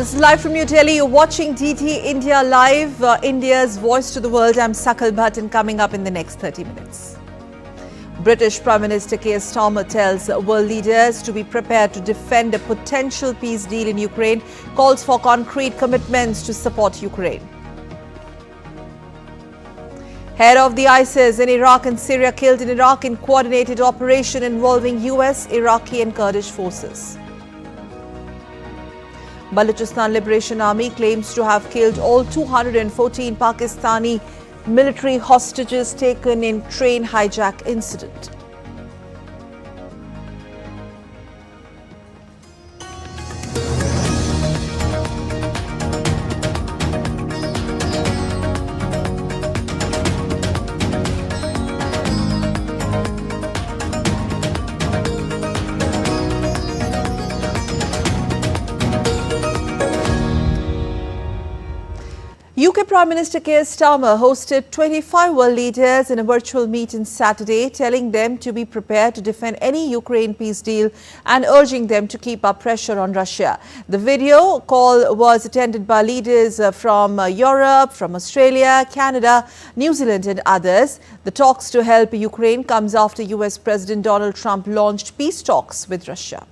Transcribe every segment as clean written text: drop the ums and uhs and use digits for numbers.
This is live from New Delhi. You're watching DT India Live, India's voice to the world. I'm Sakal Bhatt, and coming up in the next 30 minutes. British Prime Minister Starmer tells world leaders to be prepared to defend a potential peace deal in Ukraine, calls for concrete commitments to support Ukraine. Head of the ISIS in Iraq and Syria killed in Iraq in coordinated operation involving US, Iraqi and Kurdish forces. Balochistan Liberation Army claims to have killed all 214 Pakistani military hostages taken in train hijack incident. UK Prime Minister Starmer hosted 25 world leaders in a virtual meeting Saturday, telling them to be prepared to defend any Ukraine peace deal and urging them to keep up pressure on Russia. The video call was attended by leaders from Europe, from Australia, Canada, New Zealand and others. The talks to help Ukraine comes after US President Donald Trump launched peace talks with Russia.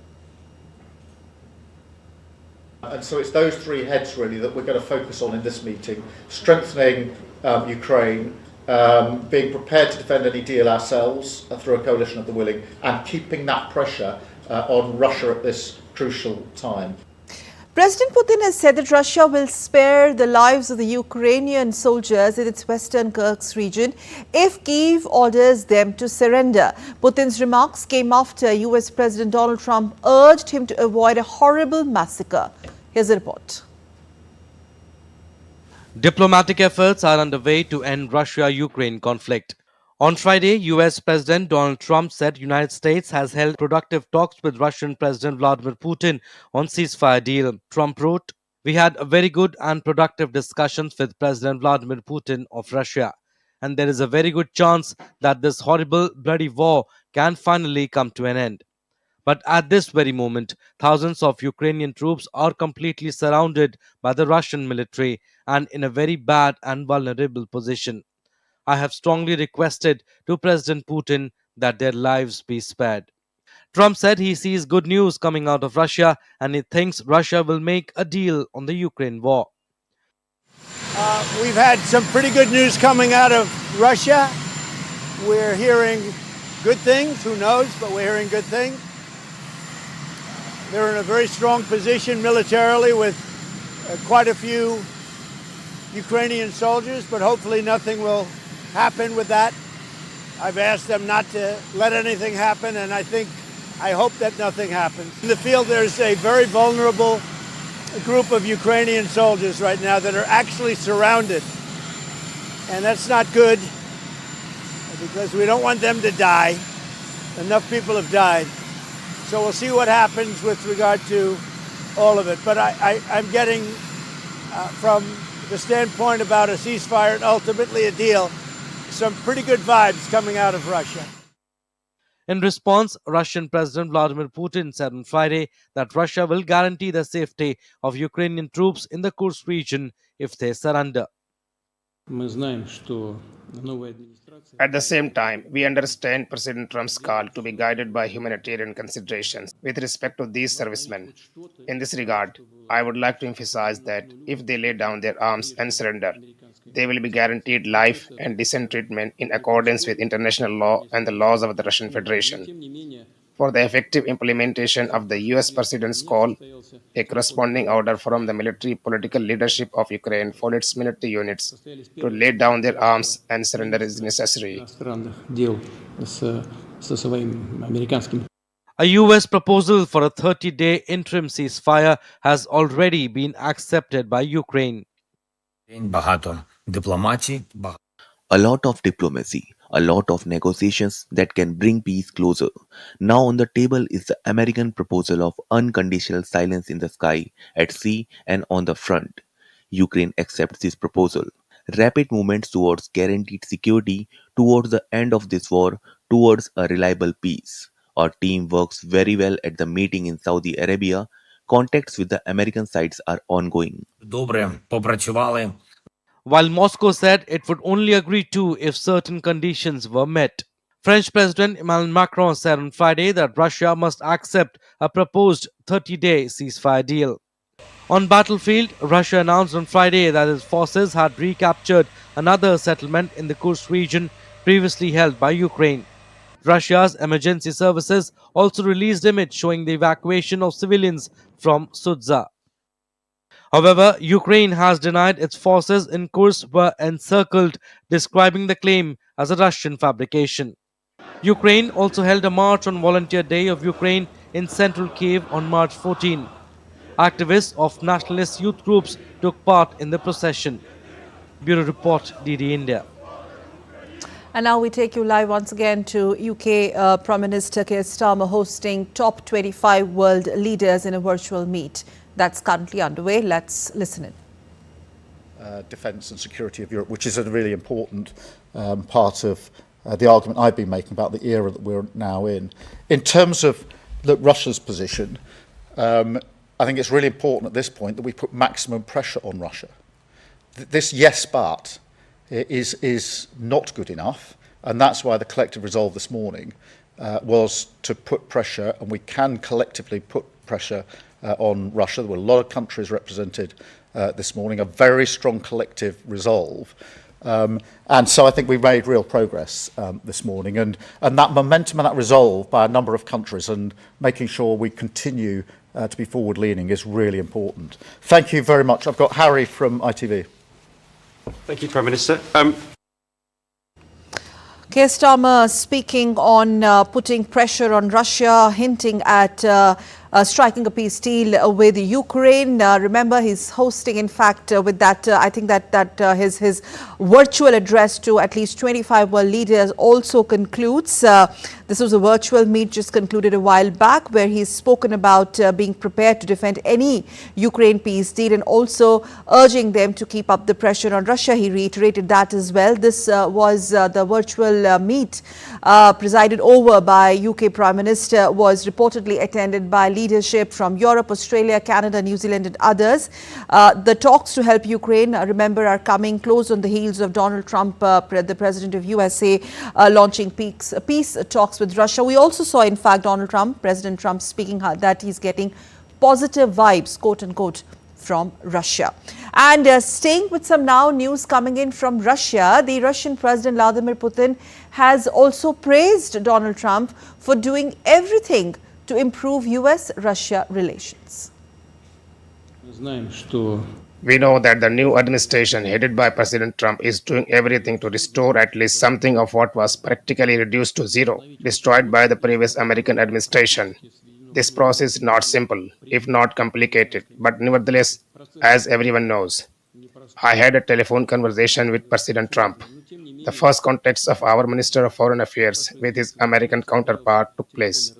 And so it's those three heads really that we're going to focus on in this meeting: strengthening Ukraine, being prepared to defend any deal ourselves through a coalition of the willing, and keeping that pressure on Russia at this crucial time. President Putin has said that Russia will spare the lives of the Ukrainian soldiers in its western Kursk region if Kyiv orders them to surrender. Putin's remarks came after US President Donald Trump urged him to avoid a horrible massacre. Here's a report. Diplomatic efforts are underway to end Russia-Ukraine conflict. On Friday, US President Donald Trump said United States has held productive talks with Russian President Vladimir Putin on ceasefire deal. Trump wrote, "We had a very good and productive discussions with President Vladimir Putin of Russia, and there is a very good chance that this horrible, bloody war can finally come to an end. But at this very moment, thousands of Ukrainian troops are completely surrounded by the Russian military and in a very bad and vulnerable position. I have strongly requested to President Putin that their lives be spared." Trump said he sees good news coming out of Russia and he thinks Russia will make a deal on the Ukraine war. We've had some pretty good news coming out of Russia. We're hearing good things. Who knows, but we're hearing good things. They're in a very strong position militarily with quite a few Ukrainian soldiers, but hopefully nothing will happen with that. I've asked them not to let anything happen, and I hope that nothing happens. In the field, there's a very vulnerable group of Ukrainian soldiers right now that are actually surrounded. And that's not good, because we don't want them to die. Enough people have died. So we'll see what happens with regard to all of it. But I'm getting, from the standpoint about a ceasefire and ultimately a deal, some pretty good vibes coming out of Russia. In response, Russian President Vladimir Putin said on Friday that Russia will guarantee the safety of Ukrainian troops in the Kursk region if they surrender. At the same time, we understand President Trump's call to be guided by humanitarian considerations with respect to these servicemen. In this regard, I would like to emphasize that if they lay down their arms and surrender, they will be guaranteed life and decent treatment in accordance with international law and the laws of the Russian Federation. For the effective implementation of the US President's call, a corresponding order from the military political leadership of Ukraine for its military units to lay down their arms and surrender is necessary. A US proposal for a 30-day interim ceasefire has already been accepted by Ukraine. A lot of diplomacy, a lot of negotiations that can bring peace closer. Now on the table is the American proposal of unconditional silence in the sky, at sea and on the front. Ukraine accepts this proposal. Rapid movements towards guaranteed security, towards the end of this war, towards a reliable peace. Our team works very well at the meeting in Saudi Arabia. Contacts with the American sides are ongoing. Добре попрацювали. While Moscow said it would only agree to if certain conditions were met. French President Emmanuel Macron said on Friday that Russia must accept a proposed 30-day ceasefire deal. On battlefield, Russia announced on Friday that its forces had recaptured another settlement in the Kursk region previously held by Ukraine. Russia's emergency services also released images showing the evacuation of civilians from Sudza. However, Ukraine has denied its forces in Kursk were encircled, describing the claim as a Russian fabrication. Ukraine also held a March on Volunteer Day of Ukraine in central Kiev on March 14. Activists of nationalist youth groups took part in the procession. Bureau Report, DD India. And now we take you live once again to UK Prime Minister Keir Starmer hosting top 25 world leaders in a virtual meet that's currently underway. Let's listen in. Defence and security of Europe, which is a really important part of the argument I've been making about the era that we're now in. In terms of Russia's position, I think it's really important at this point that we put maximum pressure on Russia. This yes but is not good enough, and that's why the collective resolve this morning was to put pressure, and we can collectively put pressure on Russia. There were a lot of countries represented this morning, a very strong collective resolve. And so I think we made real progress this morning, and that momentum and that resolve by a number of countries and making sure we continue to be forward-leaning is really important. Thank you very much. I've got Harry from ITV. Thank you, Prime Minister. Keir Starmer speaking on putting pressure on Russia, hinting at striking a peace deal with Ukraine. Remember, he's hosting, in fact, with that, I think that his virtual address to at least 25 world leaders also concludes. This was a virtual meet just concluded a while back where he's spoken about being prepared to defend any Ukraine peace deal and also urging them to keep up the pressure on Russia. He reiterated that as well. This was the virtual meet presided over by UK Prime Minister, was reportedly attended by leadership from Europe, Australia, Canada, New Zealand and others. The talks to help Ukraine, remember, are coming close on the heels of Donald Trump, the president of USA, launching peace talks with Russia. We also saw, in fact, President Trump speaking that he's getting positive vibes, quote unquote, from Russia. And staying with some now news coming in from Russia, the Russian President Vladimir Putin has also praised Donald Trump for doing everything to improve US-Russia relations. We know that the new administration headed by President Trump is doing everything to restore at least something of what was practically reduced to zero, destroyed by the previous American administration. This process is not simple, if not complicated, but nevertheless, as everyone knows. I had a telephone conversation with President Trump. The first contacts of our Minister of Foreign Affairs with his American counterpart took place,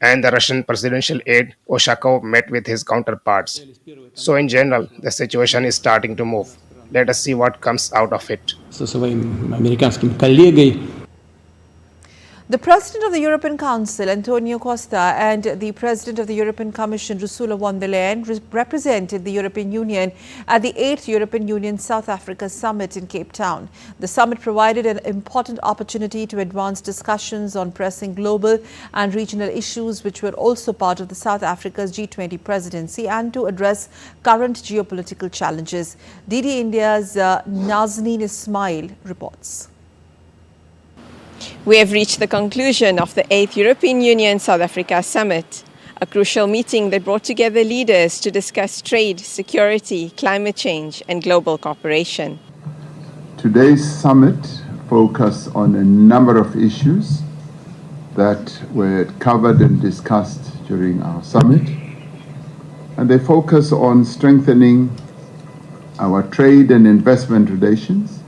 and the Russian presidential aide Ushakov met with his counterparts. So in general, the situation is starting to move. Let us see what comes out of it. The President of the European Council, Antonio Costa, and the President of the European Commission, Ursula von der Leyen, represented the European Union at the 8th European Union South Africa Summit in Cape Town. The summit provided an important opportunity to advance discussions on pressing global and regional issues, which were also part of the South Africa's G20 presidency, and to address current geopolitical challenges. DD India's Nazneen Ismail reports. We have reached the conclusion of the 8th European Union South Africa Summit, a crucial meeting that brought together leaders to discuss trade, security, climate change and global cooperation. Today's summit focused on a number of issues that were covered and discussed during our summit, and they focus on strengthening our trade and investment relations,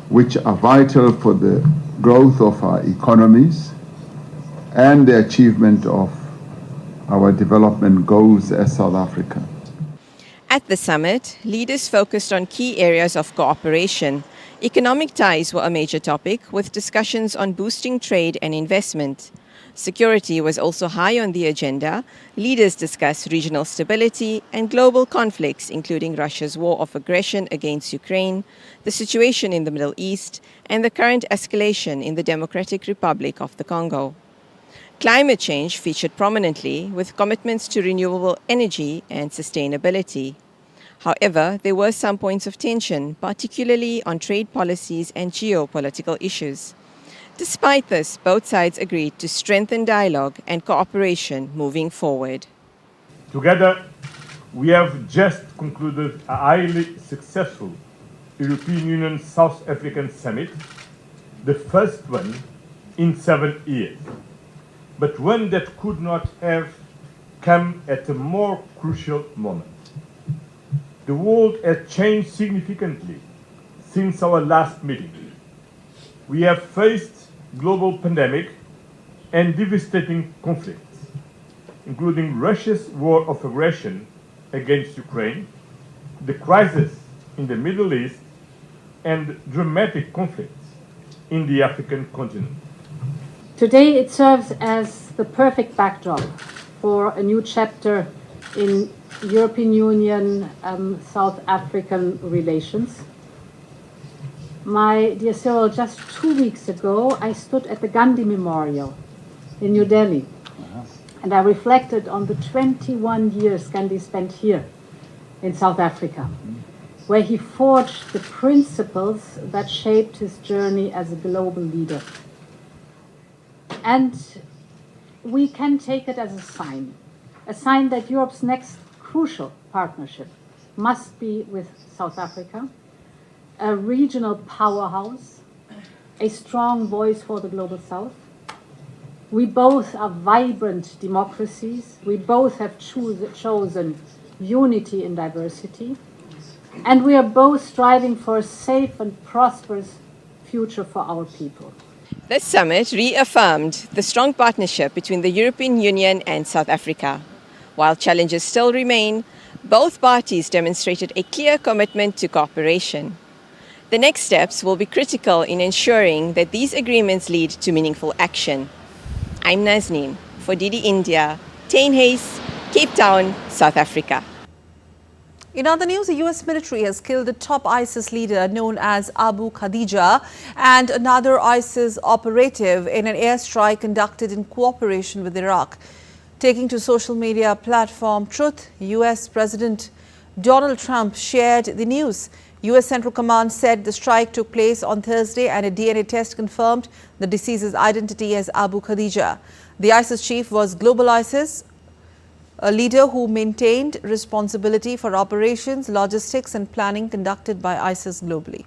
which are vital for the growth of our economies and the achievement of our development goals as South Africa. At the summit, leaders focused on key areas of cooperation. Economic ties were a major topic, with discussions on boosting trade and investment. Security was also high on the agenda. Leaders discussed regional stability and global conflicts, including Russia's war of aggression against Ukraine, the situation in the Middle East, and the current escalation in the Democratic Republic of the Congo. Climate change featured prominently, with commitments to renewable energy and sustainability. However, there were some points of tension, particularly on trade policies and geopolitical issues. Despite this, both sides agreed to strengthen dialogue and cooperation moving forward. Together, we have just concluded a highly successful European Union South African summit, the first one in 7 years, but one that could not have come at a more crucial moment. The world has changed significantly since our last meeting. We have faced global pandemic and devastating conflicts, including Russia's war of aggression against Ukraine, the crisis in the Middle East, and dramatic conflicts in the African continent. Today it serves as the perfect backdrop for a new chapter in European Union South African relations. My dear Cyril, just 2 weeks ago, I stood at the Gandhi Memorial in New Delhi, and I reflected on the 21 years Gandhi spent here in South Africa, where he forged the principles that shaped his journey as a global leader. And we can take it as a sign that Europe's next crucial partnership must be with South Africa, a regional powerhouse, a strong voice for the Global South. We both are vibrant democracies. We both have chosen unity in diversity. And we are both striving for a safe and prosperous future for our people. This summit reaffirmed the strong partnership between the European Union and South Africa. While challenges still remain, both parties demonstrated a clear commitment to cooperation. The next steps will be critical in ensuring that these agreements lead to meaningful action. I'm Nazneen for DD India, Tynhuys, Cape Town, South Africa. In other news, the US military has killed the top ISIS leader known as Abu Khadija and another ISIS operative in an airstrike conducted in cooperation with Iraq. Taking to social media platform Truth, US President Donald Trump shared the news. US Central Command said the strike took place on Thursday and a DNA test confirmed the deceased's identity as Abu Khadija. The ISIS chief was Global ISIS, a leader who maintained responsibility for operations, logistics and planning conducted by ISIS globally.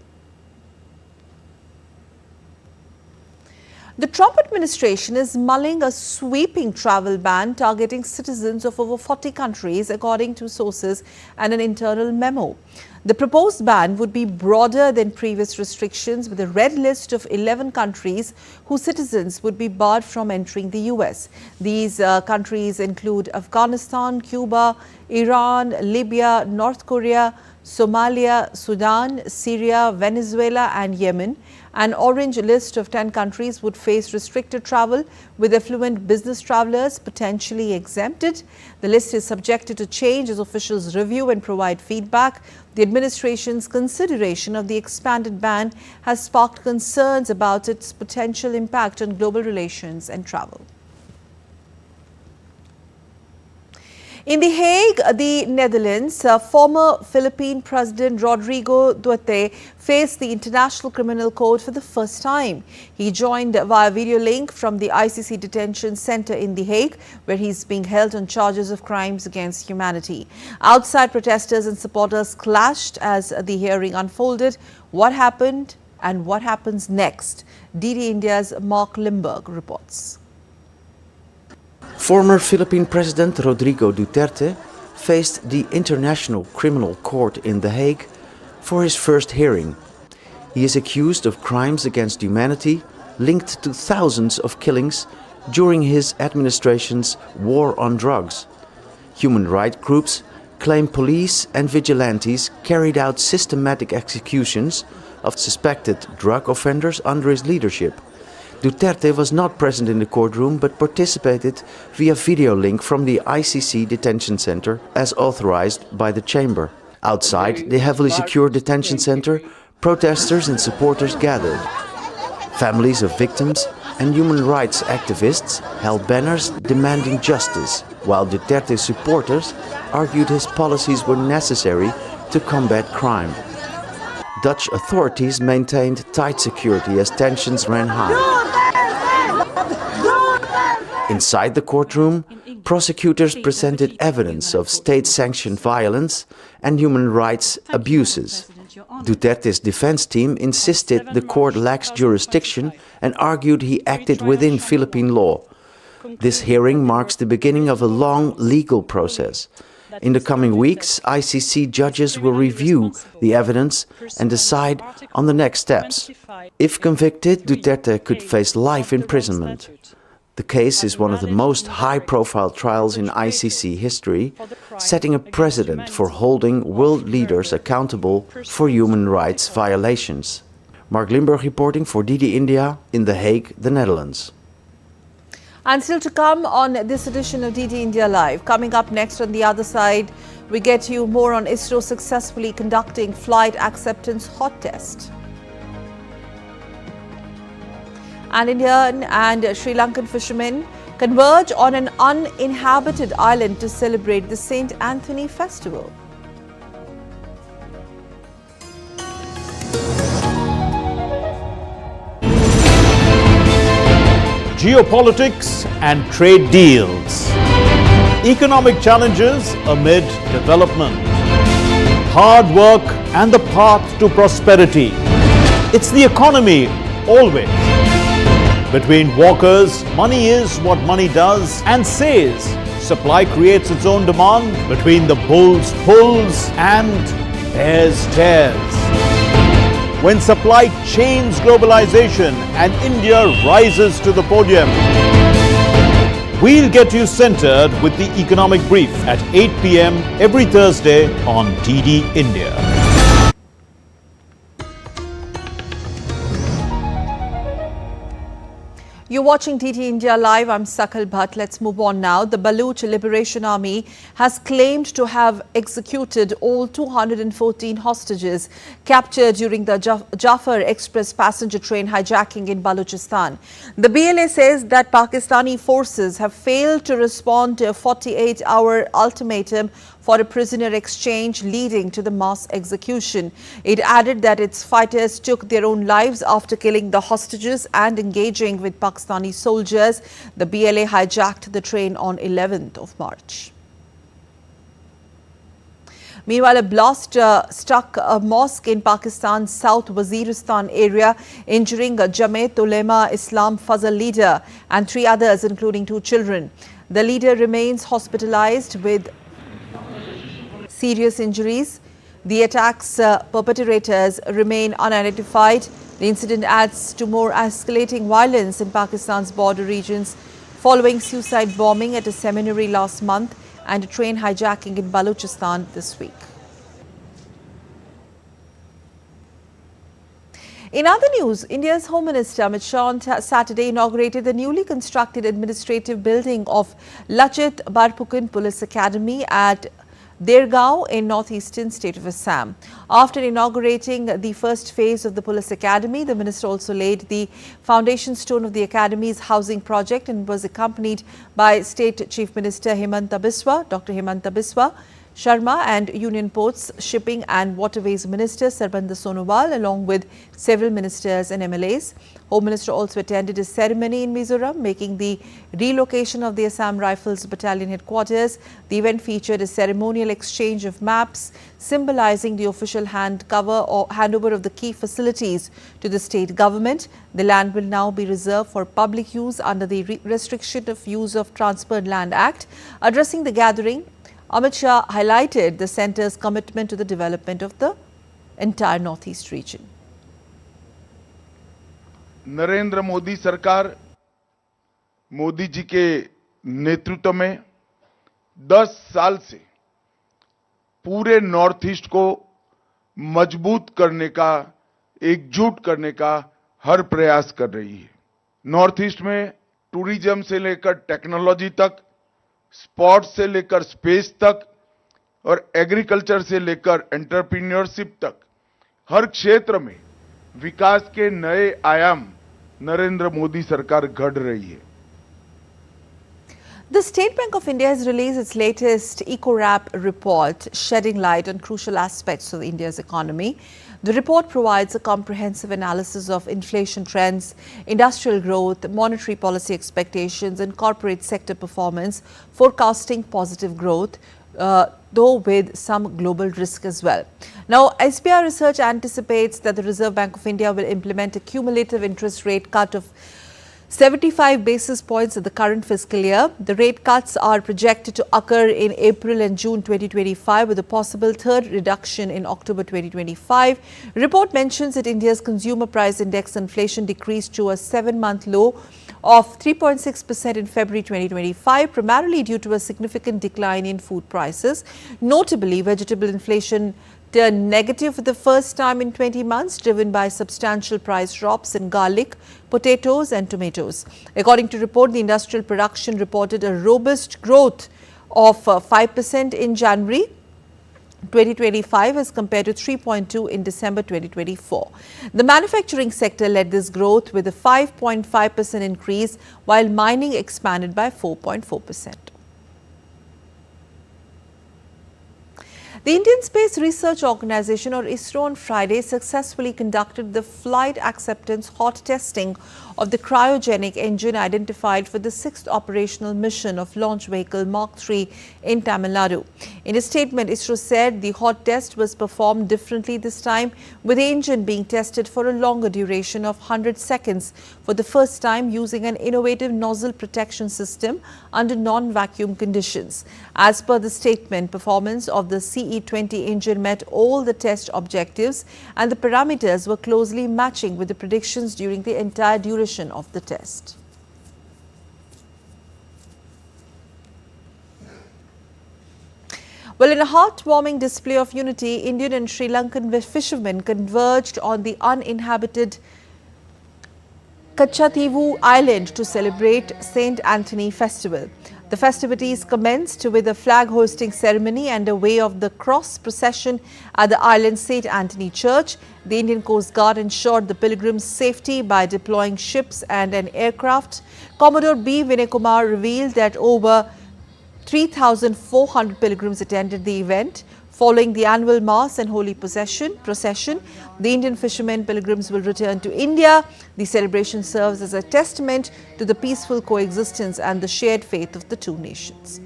The Trump administration is mulling a sweeping travel ban targeting citizens of over 40 countries, according to sources and an internal memo. The proposed ban would be broader than previous restrictions, with a red list of 11 countries whose citizens would be barred from entering the US. These countries include Afghanistan, Cuba, Iran, Libya, North Korea, Somalia, Sudan, Syria, Venezuela and Yemen. An orange list of 10 countries would face restricted travel, with affluent business travelers potentially exempted. The list is subjected to change as officials review and provide feedback. The administration's consideration of the expanded ban has sparked concerns about its potential impact on global relations and travel. In The Hague, the Netherlands, former Philippine President Rodrigo Duterte faced the International Criminal Court for the first time. He joined via video link from the ICC detention center in The Hague, where he's being held on charges of crimes against humanity. Outside, protesters and supporters clashed as the hearing unfolded. What happened and what happens next? DD India's Mark Limburg reports. Former Philippine President Rodrigo Duterte faced the International Criminal Court in The Hague for his first hearing. He is accused of crimes against humanity linked to thousands of killings during his administration's war on drugs. Human rights groups claim police and vigilantes carried out systematic executions of suspected drug offenders under his leadership. Duterte was not present in the courtroom but participated via video link from the ICC detention center as authorized by the chamber. Outside the heavily secured detention center, protesters and supporters gathered. Families of victims and human rights activists held banners demanding justice, while Duterte's supporters argued his policies were necessary to combat crime. Dutch authorities maintained tight security as tensions ran high. Inside the courtroom, prosecutors presented evidence of state-sanctioned violence and human rights abuses. Duterte's defense team insisted the court lacks jurisdiction and argued he acted within Philippine law. This hearing marks the beginning of a long legal process. In the coming weeks, ICC judges will review the evidence and decide on the next steps. If convicted, Duterte could face life imprisonment. The case is one of the most high-profile trials in ICC history, setting a precedent for holding world leaders accountable for human rights violations. Mark Limburg reporting for DD India in The Hague, the Netherlands. And still to come on this edition of DD India Live. Coming up next on the other side, we get you more on ISRO successfully conducting flight acceptance hot test. And Indian and Sri Lankan fishermen converge on an uninhabited island to celebrate the St. Anthony Festival. Geopolitics and trade deals. Economic challenges amid development. Hard work and the path to prosperity. It's the economy always. Between walkers, money is what money does and says. Supply creates its own demand. Between the bulls pulls and bears tears. When supply chains globalization and India rises to the podium. We'll get you centered with the economic brief at 8 p.m. every Thursday on DD India. You're watching DD India Live. I'm Sakal Bhatt. Let's move on now. The Baloch Liberation Army has claimed to have executed all 214 hostages captured during the Jafar Express passenger train hijacking in Balochistan. The BLA says that Pakistani forces have failed to respond to a 48-hour ultimatum for a prisoner exchange leading to the mass execution. It added that its fighters took their own lives after killing the hostages and engaging with Pakistani soldiers. The BLA hijacked the train on 11th of March. Meanwhile, a blast struck a mosque in Pakistan's South Waziristan area, injuring a Jamaat Ulema Islam Fazal leader and 3 others, including 2 children. The leader remains hospitalized with serious injuries. The attack's perpetrators remain unidentified. The incident adds to more escalating violence in Pakistan's border regions following suicide bombing at a seminary last month and a train hijacking in Balochistan this week. In other news, India's Home Minister Amit Shah on Saturday inaugurated the newly constructed administrative building of Lachit Barphukan Police Academy at Dergaon in northeastern state of Assam. After inaugurating the first phase of the police academy, the minister also laid the foundation stone of the academy's housing project and was accompanied by State Chief Minister Himanta Biswa, Dr. Himanta Biswa Sharma, and Union Ports, Shipping and Waterways Minister Sarabanda Sonowal, along with several ministers and MLAs. Home Minister also attended a ceremony in Mizoram, making the relocation of the Assam Rifles Battalion headquarters. The event featured a ceremonial exchange of maps, symbolizing the official handover of the key facilities to the state government. The land will now be reserved for public use under the Restriction of Use of Transferred Land Act. Addressing the gathering, Amit Shah highlighted the centre's commitment to the development of the entire northeast region. Narendra Modi सरकार मोदी जी के नेतृत्व में 10 साल से पूरे north east को मजबूत करने का, एकजुट करने का हर प्रयास कर रही है। नॉर्थ ईस्ट में टूरिज्म से लेकर टेक्नोलॉजी तक, स्पोर्ट्स से लेकर स्पेस तक और एग्रीकल्चर से लेकर एंटरप्रेन्योरशिप तक हर क्षेत्र में विकास के नए आयाम नरेंद्र मोदी सरकार गढ़ रही है। The State Bank of India has released its latest Eco-Rap report, shedding light on crucial aspects of India's economy. The report provides a comprehensive analysis of inflation trends, industrial growth, monetary policy expectations and corporate sector performance, forecasting positive growth, though with some global risk as well. Now, SBI research anticipates that the Reserve Bank of India will implement a cumulative interest rate cut of 75 basis points in the current fiscal year. The rate cuts are projected to occur in April and June 2025 with a possible third reduction in October 2025. Report mentions that India's consumer price index inflation decreased to a 7-month low of 3.6% in February 2025, primarily due to a significant decline in food prices. Notably, vegetable inflation turned negative for the first time in 20 months, driven by substantial price drops in garlic, potatoes and tomatoes. According to report, the industrial production reported a robust growth of 5% in January 2025 as compared to 3.2 in December 2024. The manufacturing sector led this growth with a 5.5% increase, while mining expanded by 4.4%. The Indian Space Research Organisation or ISRO on Friday successfully conducted the flight acceptance hot testing of the cryogenic engine identified for the 6th operational mission of launch vehicle Mark III in Tamil Nadu. In a statement, ISRO said the hot test was performed differently this time, with the engine being tested for a longer duration of 100 seconds for the first time using an innovative nozzle protection system under non-vacuum conditions. As per the statement, performance of the CE-20 engine met all the test objectives and the parameters were closely matching with the predictions during the entire duration of the test. Well, in a heartwarming display of unity, Indian and Sri Lankan fishermen converged on the uninhabited Kachativu Island to celebrate St. Anthony Festival. The festivities commenced with a flag hosting ceremony and a way of the cross procession at the island's St. Anthony Church. The Indian Coast Guard ensured the pilgrims' safety by deploying ships and an aircraft. Commodore B. Vinay Kumar revealed that over 3,400 pilgrims attended the event. Following the annual Mass and Holi procession, the Indian fishermen pilgrims will return to India. The celebration serves as a testament to the peaceful coexistence and the shared faith of the two nations.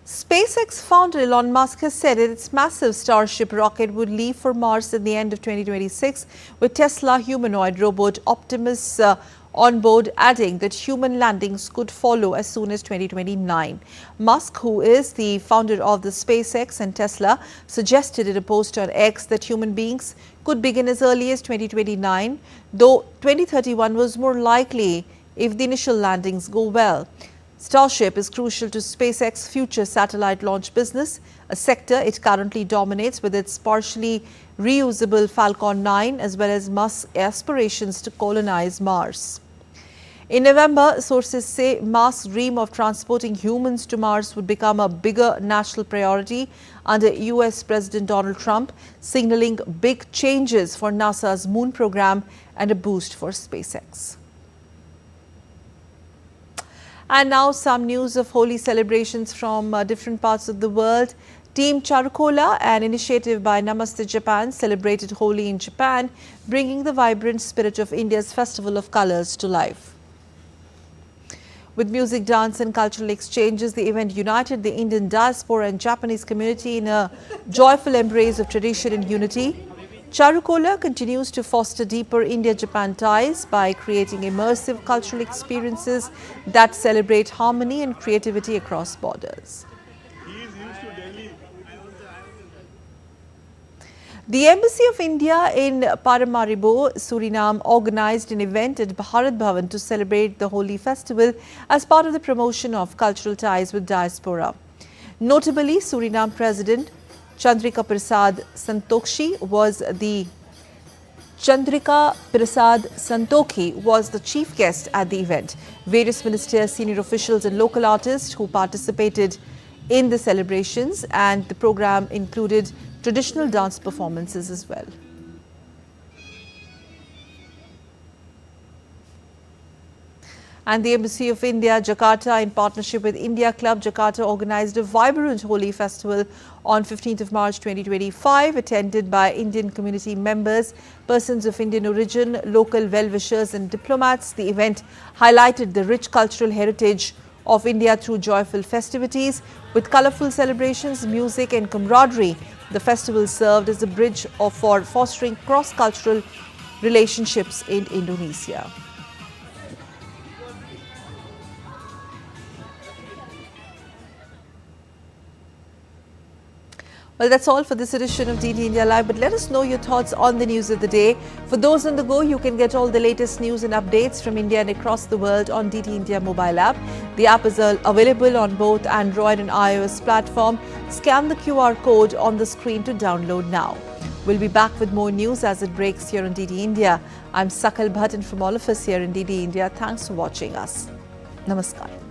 SpaceX founder Elon Musk has said that its massive Starship rocket would leave for Mars at the end of 2026 with Tesla humanoid robot Optimus on board, adding that human landings could follow as soon as 2029. Musk, who is the founder of the SpaceX and Tesla, suggested in a post on X that human beings could begin as early as 2029, though 2031 was more likely if the initial landings go well. Starship is crucial to SpaceX's future satellite launch business, a sector it currently dominates with its partially reusable Falcon 9 as well as Musk's aspirations to colonize Mars. In November, sources say Musk's dream of transporting humans to Mars would become a bigger national priority under US President Donald Trump, signaling big changes for NASA's moon program and a boost for SpaceX. And now some news of Holi celebrations from different parts of the world. Team Charukola, an initiative by Namaste Japan, celebrated Holi in Japan, bringing the vibrant spirit of India's Festival of Colors to life. With music, dance and cultural exchanges, the event united the Indian diaspora and Japanese community in a joyful embrace of tradition and unity. Charukola continues to foster deeper India-Japan ties by creating immersive cultural experiences that celebrate harmony and creativity across borders. The Embassy of India in Paramaribo, Suriname, organized an event at Bharat Bhavan to celebrate the Holi festival as part of the promotion of cultural ties with diaspora. Notably, Suriname President Chandrika Prasad Santokshi was the Chandrika Prasad Santokhi was the chief guest at the event. Various ministers, senior officials and local artists who participated in the celebrations, and the program included traditional dance performances as well. And the Embassy of India, Jakarta, in partnership with India Club Jakarta, organized a vibrant Holi festival on 15th of March 2025, attended by Indian community members, persons of Indian origin, local well-wishers and diplomats. The event highlighted the rich cultural heritage of India through joyful festivities. With colorful celebrations, music and camaraderie, the festival served as a bridge for fostering cross-cultural relationships in Indonesia. Well, that's all for this edition of DD India Live, but let us know your thoughts on the news of the day. For those on the go, you can get all the latest news and updates from India and across the world on DD India mobile app. The app is available on both Android and iOS platform. Scan the QR code on the screen to download now. We'll be back with more news as it breaks here on DD India. I'm Sakal Bhatt, and from all of us here in DD India, thanks for watching us. Namaskar.